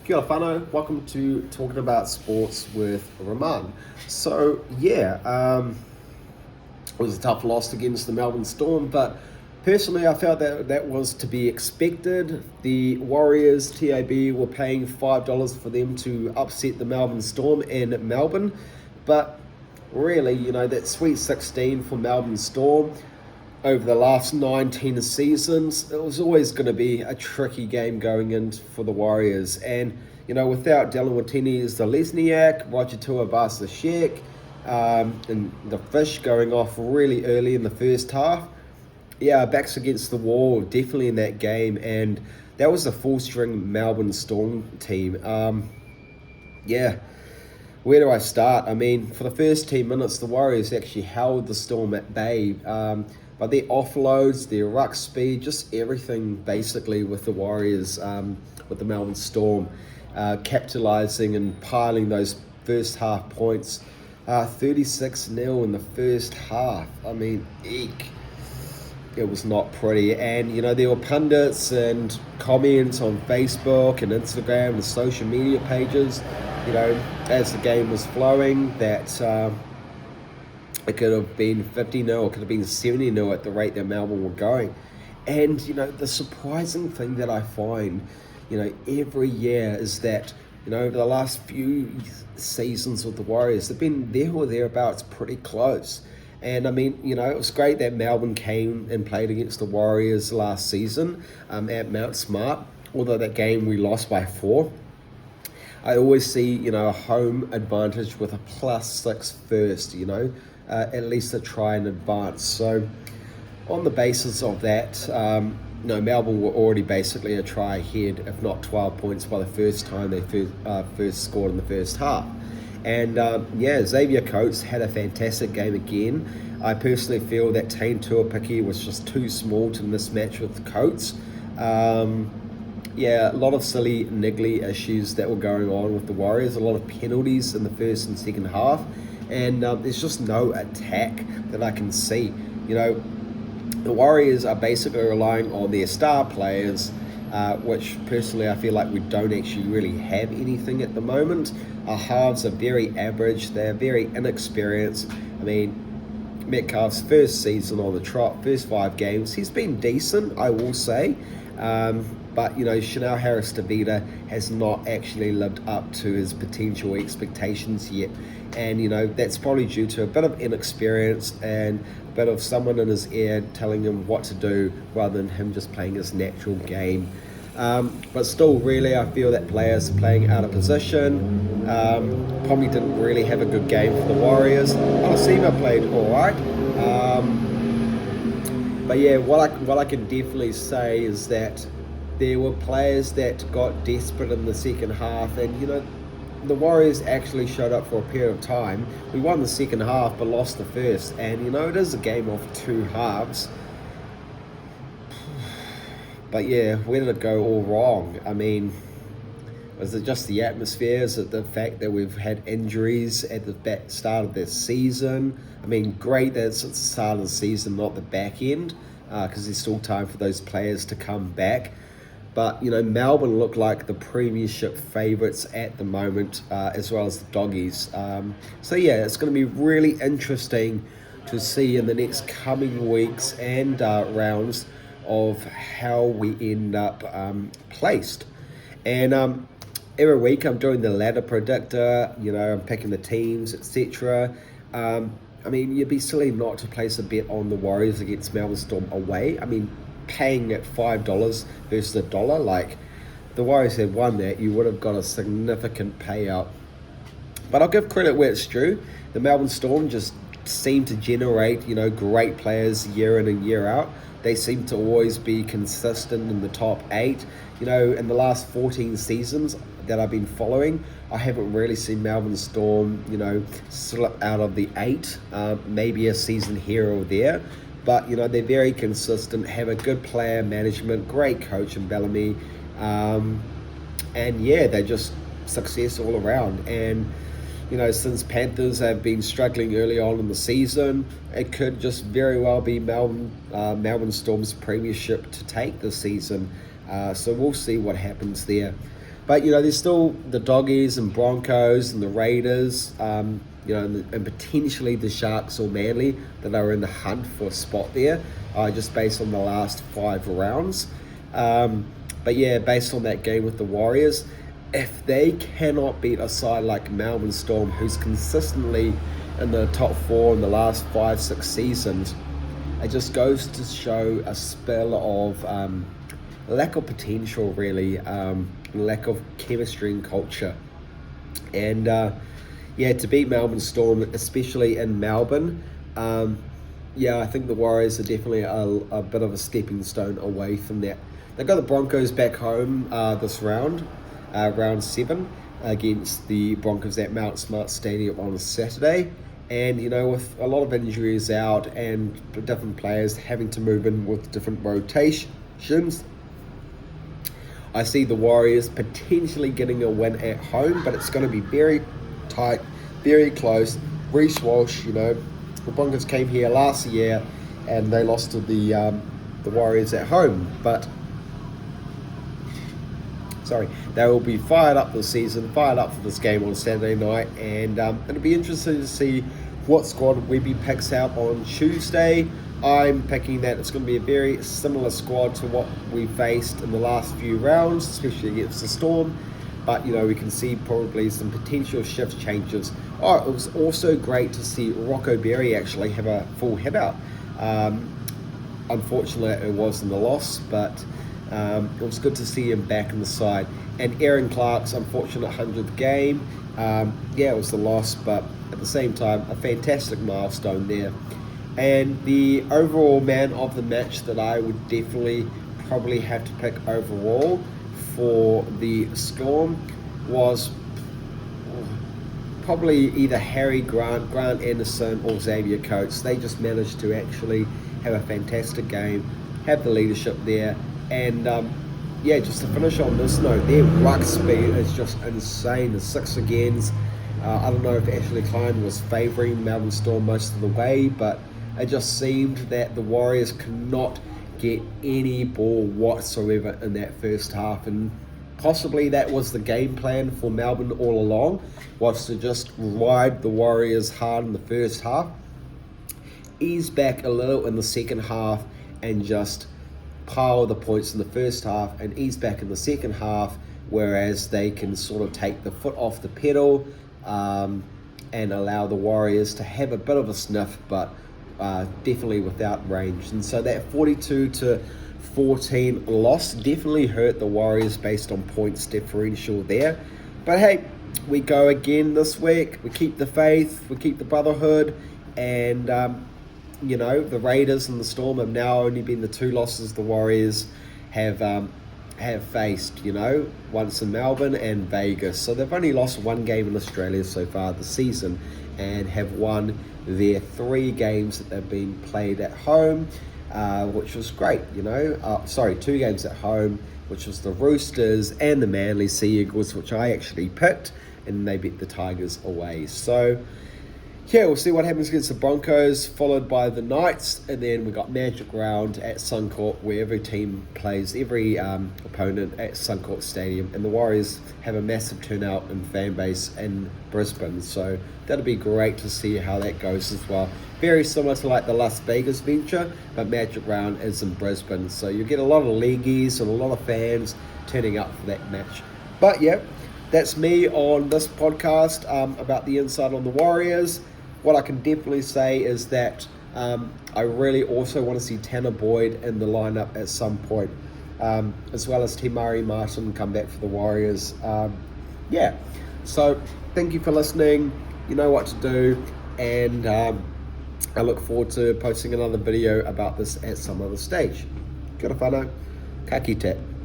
Kia ora whanau, welcome to Talking About Sports with Raman. It was a tough loss against the Melbourne Storm, but personally I felt that that was to be expected. The Warriors, TAB, were paying $5 for them to upset the Melbourne Storm in Melbourne, but really, that Sweet 16 for Melbourne Storm over the last 19 seasons, it was always going to be a tricky game going in for the Warriors. And, without Dylan Watini as the Lesniak, Roger Tuivasa-Sheck, and the Fish going off really early in the first half, backs against the wall, definitely in that game. And that was a full-string Melbourne Storm team. Where do I start? I mean, for the first 10 minutes, the Warriors actually held the Storm at bay. But their offloads, their ruck speed, just everything basically with the Warriors, with the Melbourne Storm, capitalising and piling those first half points. 36-0 in the first half. I mean, eek. It was not pretty. And, there were pundits and comments on Facebook and Instagram and social media pages, as the game was flowing, that it could have been 50-0, it could have been 70-0 at the rate that Melbourne were going. And, the surprising thing that I find, every year is that, over the last few seasons with the Warriors, they've been there or thereabouts pretty close. And I mean, it was great that Melbourne came and played against the Warriors last season at Mount Smart, although that game we lost by 4. I always see, a home advantage with a +6 first, at least to try and advance. So on the basis of that, Melbourne were already basically a try ahead, if not 12 points by the first time they first scored in the first half. And Xavier Coates had a fantastic game again. I personally feel that Tane Tuapiki was just too small to mismatch with Coates. A lot of silly, niggly issues that were going on with the Warriors, a lot of penalties in the first and second half, and there's just no attack that I can see. The Warriors are basically relying on their star players, which personally I feel like we don't actually really have anything at the moment. Our halves are very average, they're very inexperienced. I mean, Metcalf's first season on the trot, first 5 games, he's been decent, I will say. But, Chanel Harris-Tavita has not actually lived up to his potential expectations yet. And, that's probably due to a bit of inexperience and a bit of someone in his ear telling him what to do rather than him just playing his natural game. But still, really, I feel that players playing out of position probably didn't really have a good game for the Warriors. Alasima played all right. But yeah, what I can definitely say is that there were players that got desperate in the second half, and the Warriors actually showed up for a period of time. We won the second half but lost the first, and it is a game of 2 halves. But yeah, where did it go all wrong? I mean, was it just the atmosphere? Is it the fact that we've had injuries at the start of this season? I mean, great that it's at the start of the season, not the back end, because there's still time for those players to come back. But, Melbourne look like the premiership favourites at the moment, as well as the Doggies. It's going to be really interesting to see in the next coming weeks and rounds of how we end up placed. And every week I'm doing the ladder predictor, I'm picking the teams, etc. I mean, you'd be silly not to place a bet on the Warriors against Melbourne Storm away. I mean, paying at $5 versus $1, like the Warriors had won that, you would have got a significant payout. But I'll give credit where it's due. The Melbourne Storm just seem to generate, great players year in and year out. They seem to always be consistent in the top 8. In the last 14 seasons that I've been following, I haven't really seen Melbourne Storm, slip out of the 8, maybe a season here or there. But, they're very consistent, have a good player management, great coach in Bellamy. They're just success all around. And, since Panthers have been struggling early on in the season, it could just very well be Melbourne Storm's premiership to take this season. So we'll see what happens there. But there's still the Doggies and Broncos and the Raiders, and potentially the Sharks or Manly that are in the hunt for a spot there, just based on the last 5 rounds. But yeah, based on that game with the Warriors, if they cannot beat a side like Melbourne Storm, who's consistently in the top 4 in the last 5-6 seasons, it just goes to show a spell of lack of potential, really, lack of chemistry and culture. And to beat Melbourne Storm, especially in Melbourne, I think the Warriors are definitely a bit of a stepping stone away from that. They've got the Broncos back home this round, round 7, against the Broncos at Mount Smart Stadium on Saturday. And, with a lot of injuries out and different players having to move in with different rotations, I see the Warriors potentially getting a win at home, but it's going to be very tight, very close. Reece Walsh, the Broncos came here last year and they lost to the Warriors at home, but they will be fired up this season, fired up for this game on Saturday night, and it'll be interesting to see what squad Webby picks out on Tuesday. I'm picking that it's going to be a very similar squad to what we faced in the last few rounds, especially against the Storm, but we can see probably some potential shift changes. It was also great to see Rocco Berry actually have a full hit out. Unfortunately, it wasn't a loss, but it was good to see him back in the side. And Aaron Clark's unfortunate 100th game, it was a loss, but at the same time, a fantastic milestone there. And the overall man of the match that I would definitely probably have to pick overall for the Storm was probably either Harry Grant, Grant Anderson, or Xavier Coates. They just managed to actually have a fantastic game, have the leadership there, and just to finish on this note, their ruck speed is just insane. The 6 agains. I don't know if Ashley Klein was favouring Melbourne Storm most of the way, but it just seemed that the Warriors could not get any ball whatsoever in that first half, and possibly that was the game plan for Melbourne all along, was to just ride the Warriors hard in the first half, ease back a little in the second half, and just pile the points in the first half and ease back in the second half, whereas they can sort of take the foot off the pedal and allow the Warriors to have a bit of a sniff, but definitely without range. And so that 42-14 loss definitely hurt the Warriors based on points differential there. But hey, we go again this week. We keep the faith, we keep the brotherhood, and the Raiders and the Storm have now only been the 2 losses the Warriors have faced, once in Melbourne and Vegas. So they've only lost 1 game in Australia so far this season, and have won their 3 games that they've been played at home, which was great, 2 games at home, which was the Roosters and the Manly Sea Eagles, which I actually picked, and they beat the Tigers away. So we'll see what happens against the Broncos, followed by the Knights, and then we got Magic Round at Suncorp, where every team plays every opponent at Suncorp Stadium, and the Warriors have a massive turnout and fan base in Brisbane, so that'll be great to see how that goes as well. Very similar to like the Las Vegas venture, but Magic Round is in Brisbane, so you get a lot of leagueies and a lot of fans turning up for that match. But that's me on this podcast about the inside on the Warriors. What I can definitely say is that I really also want to see Tanner Boyd in the lineup at some point, as well as Te Maire Martin come back for the Warriors. So thank you for listening. You know what to do, and I look forward to posting another video about this at some other stage. Kia ora whanau, ka kite.